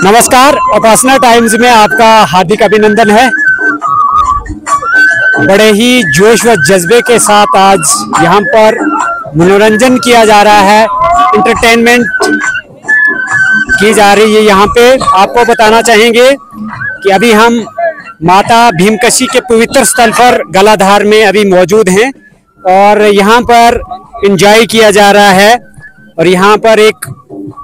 नमस्कार, उपासना टाइम्स में आपका हार्दिक अभिनंदन है। बड़े ही जोश व जज्बे के साथ आज यहाँ पर मनोरंजन किया जा रहा है, इंटरटेनमेंट की जा रही है। यहाँ पे आपको बताना चाहेंगे कि अभी हम माता भीमकशी के पवित्र स्थल पर गलाधार में अभी मौजूद हैं और यहाँ पर एंजॉय किया जा रहा है। और यहाँ पर एक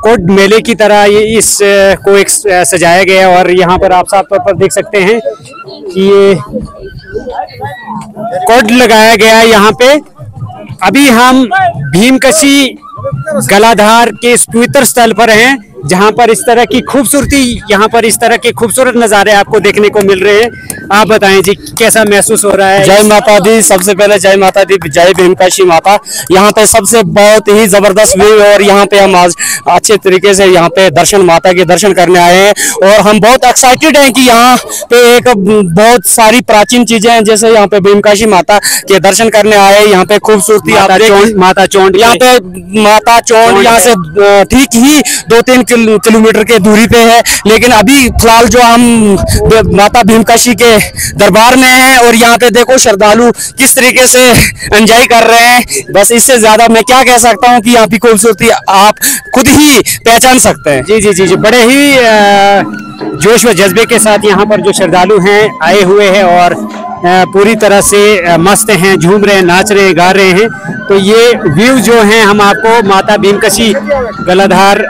कोड मेले की तरह ये इस को एक सजाया गया और यहाँ पर आप साफ तौर पर देख सकते हैं कि ये कोड लगाया गया है। यहाँ पे अभी हम भीमकशी गलाधार के इस पवित्र स्थल पर हैं, जहाँ पर इस तरह की खूबसूरती, यहाँ पर इस तरह के खूबसूरत नज़ारे आपको देखने को मिल रहे हैं। आप बताएं जी, कैसा महसूस हो रहा है? जय माता दी। सबसे पहले जय माता दी, जय भीमकशी माता। यहाँ पे सबसे बहुत ही जबरदस्त व्यू और यहाँ पे हम आज अच्छे तरीके से यहाँ पे दर्शन, माता के दर्शन करने आए हैं और हम बहुत एक्साइटेड हैं कि यहाँ पे एक बहुत सारी प्राचीन चीजें हैं, जैसे यहाँ पे भीमकशी माता के दर्शन करने आए। यहाँ पे खूबसूरती माता चोंड, यहाँ पे माता चोंड यहाँ से ठीक ही 2-3 किलोमीटर के दूरी पे है, लेकिन अभी फिलहाल जो हम माता भीमकशी के दरबार में हैं और यहाँ पे देखो श्रद्धालु किस तरीके से एंजॉय कर रहे हैं। बस इससे ज्यादा मैं क्या कह सकता हूँ कि यहाँ की खूबसूरती आप खुद ही पहचान सकते हैं। जी जी जी जी, बड़े ही जोश व जज्बे के साथ यहाँ पर जो श्रद्धालु हैं आए हुए हैं और पूरी तरह से मस्त हैं, झूम रहे हैं, नाच रहे हैं, गा रहे हैं। तो ये व्यू जो हैं हम आपको माता भीमकशी गलाधार,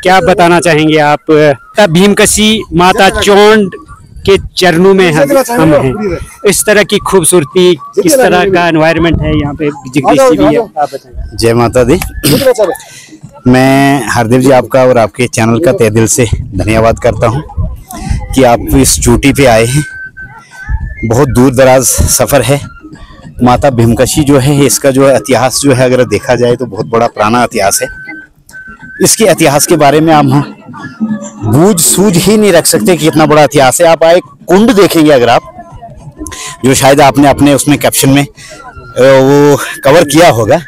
क्या बताना चाहेंगे आप? भीमकशी माता चोंड के चरणों में हम हैं। इस तरह की खूबसूरती, किस तरह का एनवायरनमेंट है यहाँ पे, जगदीश जी भी है, आप बताएं। जय माता दी। मैं हरदेव जी आपका और आपके चैनल का तहे दिल से धन्यवाद करता हूँ कि आप इस चोटी पे आए हैं। बहुत दूर दराज सफ़र है। माता भीमकशी जो है, इसका जो है इतिहास जो है, अगर देखा जाए तो बहुत बड़ा पुराना इतिहास है। इसके इतिहास के बारे में आप बूझ सूझ ही नहीं रख सकते कि कितना बड़ा इतिहास है। आप आए कुंड देखेंगे अगर आप, जो शायद आपने अपने उसमें कैप्शन में वो कवर किया होगा,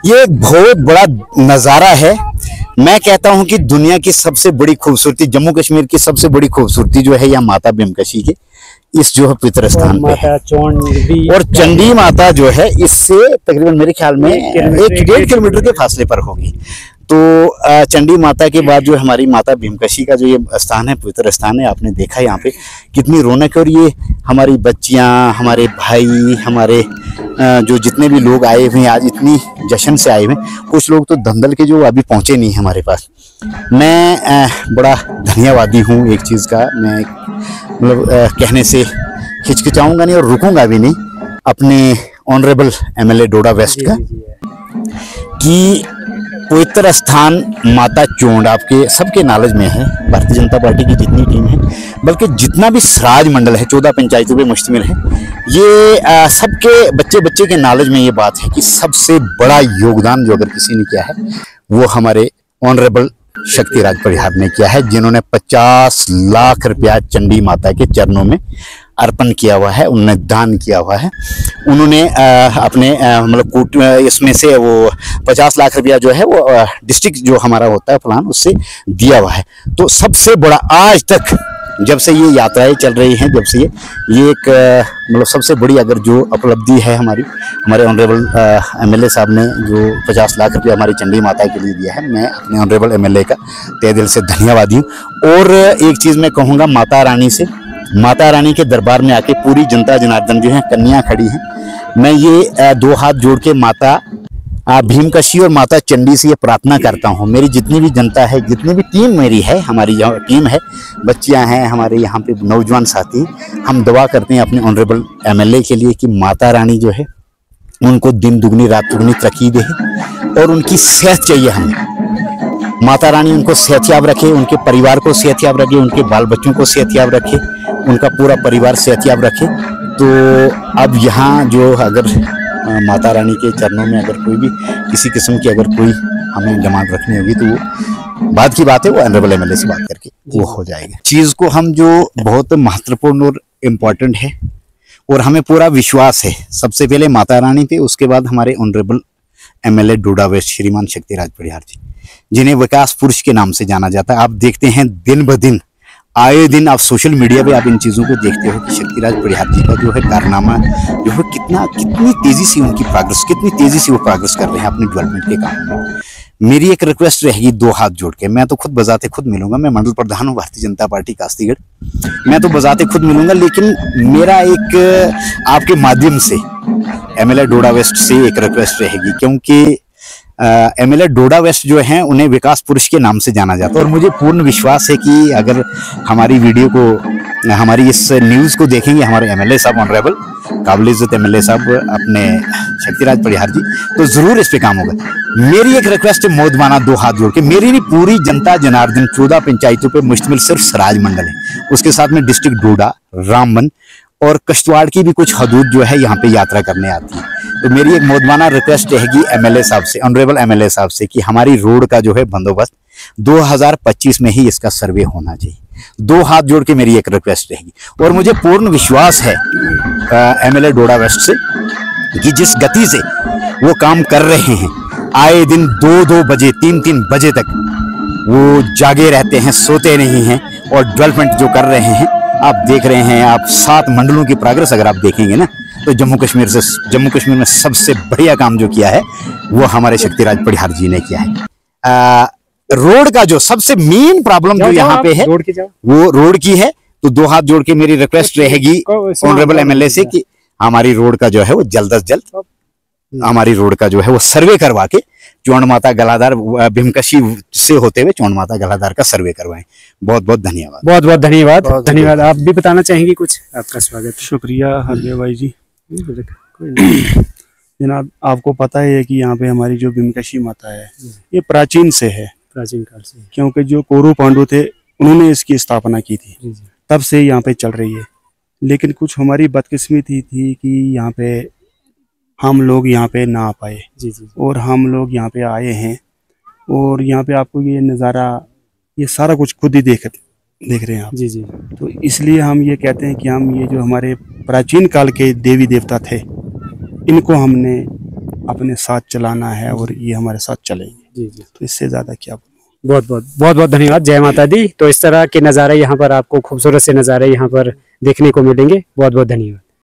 ये एक बहुत बड़ा नज़ारा है। मैं कहता हूं कि दुनिया की सबसे बड़ी खूबसूरती, जम्मू कश्मीर की सबसे बड़ी खूबसूरती जो है यह माता भीमकशी के इस जो है पवित्र स्थान पे है। और चंडी माता जो है इससे तकरीबन मेरे ख्याल में 1-1.5 किलोमीटर के फासले पर होगी। तो चंडी माता के बाद जो हमारी माता भीमकशी का जो ये स्थान है, पवित्र स्थान है, आपने देखा यहाँ पे कितनी रौनक है। और ये हमारी बच्चियाँ, हमारे भाई, हमारे जो जितने भी लोग आए हुए हैं आज, इतनी जश्न से आए हुए हैं। कुछ लोग तो धंधल के जो अभी पहुँचे नहीं हमारे पास। मैं बड़ा धन्यवादी हूँ एक चीज़ का, मैं मतलब कहने से हिचकिचाऊँगा नहीं और रुकूँगा भी नहीं, अपने ऑनरेबल MLA डोडा वेस्ट का, कि पवित्र स्थान माता चोंड आपके सबके नॉलेज में है। भारतीय जनता पार्टी की जितनी टीम है, बल्कि जितना भी सराज मंडल है, 14 पंचायतों पे मुश्तमिल है, ये सबके बच्चे के नॉलेज में ये बात है कि सबसे बड़ा योगदान जो अगर किसी ने किया है वो हमारे ऑनरेबल शक्तिराज परिहार ने किया है, जिन्होंने 50 लाख रुपया चंडी माता के चरणों में अर्पण किया हुआ है, उन्होंने दान किया हुआ है। उन्होंने अपने मतलब इसमें से वो 50 लाख रुपया जो है वो डिस्ट्रिक्ट जो हमारा होता है प्लान, उससे दिया हुआ है। तो सबसे बड़ा आज तक जब से ये यात्राएं चल रही हैं, जब से ये एक मतलब सबसे बड़ी अगर जो उपलब्धि है हमारे ऑनरेबल MLA साहब ने जो 50 लाख रुपया हमारी चंडी माता के लिए दिया है, मैं अपने ऑनरेबल MLA का तहे दिल से धन्यवादी हूँ। और एक चीज़ मैं कहूँगा माता रानी से, माता रानी के दरबार में आके पूरी जनता जनार्दन जो है, कन्या खड़ी हैं। मैं ये 2 हाथ जोड़ के माता भीमकशी और माता चंडी से ये प्रार्थना करता हूँ, मेरी जितनी भी जनता है, जितनी भी टीम मेरी है, हमारी यहाँ टीम है, बच्चियाँ हैं, हमारे यहाँ पे नौजवान साथी, हम दुआ करते हैं अपने ऑनरेबल MLA के लिए कि माता रानी जो है उनको दिन दुगनी रात दुगनी तरक्की दे और उनकी सेहत चाहिए हमें। माता रानी उनको सेहतयाब रखे, उनके परिवार को सेहतयाब रखे, उनके बाल बच्चों को सेहतयाब रखे, उनका पूरा परिवार सेहतयाब रखे। तो अब यहाँ जो अगर माता रानी के चरणों में अगर कोई भी किसी किस्म की अगर कोई हमें डिमांड रखनी होगी तो वो बाद की बात है, वो ऑनरेबल MLA से बात करके वो हो जाएगा। चीज़ को हम जो बहुत महत्वपूर्ण और इम्पोर्टेंट है और हमें पूरा विश्वास है, सबसे पहले माता रानी पे, उसके बाद हमारे ऑनरेबल MLA डोडा वेस्ट श्रीमान शक्तिराज परिहार जी, जिन्हें विकास पुरुष के नाम से जाना जाता है। आप देखते हैं दिन ब दिन आए दिन आप सोशल मीडिया पे आप इन चीज़ों को देखते हो कि शक्तिराज परिहार जी का जो है कारनामा जो है कितनी तेज़ी से उनकी प्रोग्रेस, कितनी तेज़ी से वो प्रोग्रेस कर रहे हैं अपने डेवलपमेंट के काम में। मेरी एक रिक्वेस्ट रहेगी, दो हाथ जोड़ के, मैं तो खुद बजाते खुद मिलूंगा, मैं मंडल प्रधान हूँ भारतीय जनता पार्टी कास्तीगढ़, मैं तो बजाते खुद मिलूंगा, लेकिन मेरा एक आपके माध्यम से एमएलए डोडा वेस्ट से एक रिक्वेस्ट रहेगी, क्योंकि एमएलए डोडा वेस्ट जो हैं उन्हें विकास पुरुष के नाम से जाना जाता है, और मुझे पूर्ण विश्वास है कि अगर हमारी वीडियो को, हमारी इस न्यूज़ को देखेंगे हमारे एमएलए साहब, ऑनरेबल काबिल इज्जत एमएलए साहब अपने शक्तिराज परिहार जी, तो जरूर इस पे काम होगा। मेरी एक रिक्वेस्ट है, मोदबाना दो हाथ जोड़ के, मेरी नहीं पूरी जनता जनार्दन 14 पंचायतों पे मुश्तमिल सिर्फ सराज मंडल है, उसके साथ में डिस्ट्रिक्ट डोडा, रामबन और कश्तवाड़ की भी कुछ हदूद जो है यहाँ पे यात्रा करने आती है। तो मेरी एक मोदबाना रिक्वेस्ट रहेगी एमएलए साहब से, ऑनरेबल एमएलए साहब से, कि हमारी रोड का जो है बंदोबस्त 2025 में ही इसका सर्वे होना चाहिए। दो हाथ जोड़ के मेरी एक रिक्वेस्ट रहेगी, और मुझे पूर्ण विश्वास है एमएलए डोडा वेस्ट से कि जिस गति से वो काम कर रहे हैं, आए दिन 2-2 बजे 3-3 बजे तक वो जागे रहते हैं, सोते नहीं हैं, और डेवलपमेंट जो कर रहे हैं आप देख रहे हैं। आप 7 मंडलों की प्रोग्रेस अगर आप देखेंगे ना, तो जम्मू कश्मीर में सबसे बढ़िया काम जो किया है वो हमारे शक्तिराज परिहार जी ने किया है। रोड का जो सबसे मेन प्रॉब्लम जो यहाँ पे है वो रोड की है। तो दो हाथ जोड़ के मेरी रिक्वेस्ट रहेगी ऑनरेबल एमएलए से कि हमारी रोड का जो है वो जल्द से जल्द हमारी रोड का जो है वो सर्वे करवा के चौंड माता गलाधार भीमकशी से होते हुए चौंड माता गलाधार का सर्वे करवाएं। बहुत बहुत धन्यवाद। बहुत बहुत धन्यवाद। धन्यवाद। आप भी बताना चाहेंगे कुछ? आपका स्वागत। शुक्रिया हरदेव भाई जी। जनाब, आपको पता है कि यहाँ पे हमारी जो भीमकशी माता है ये प्राचीन से है, प्राचीन काल से, क्योंकि जो कौरव पांडु थे उन्होंने इसकी स्थापना की थी, तब से यहाँ पे चल रही है। लेकिन कुछ हमारी बदकिस्मती थी कि यहाँ पे हम लोग यहाँ पे ना आ पाए, और हम लोग यहाँ पे आए हैं, और यहाँ पे आपको ये नज़ारा, ये सारा कुछ खुद ही देख रहे हैं आप। जी। तो इसलिए हम ये कहते हैं कि हम ये जो हमारे प्राचीन काल के देवी देवता थे, इनको हमने अपने साथ चलाना है, और ये हमारे साथ चलेंगे। जी। तो इससे ज़्यादा क्या। बहुत बहुत धन्यवाद। जय माता दी। तो इस तरह के नज़ारे यहाँ पर आपको, खूबसूरत से नज़ारे यहाँ पर देखने को मिलेंगे। बहुत बहुत धन्यवाद।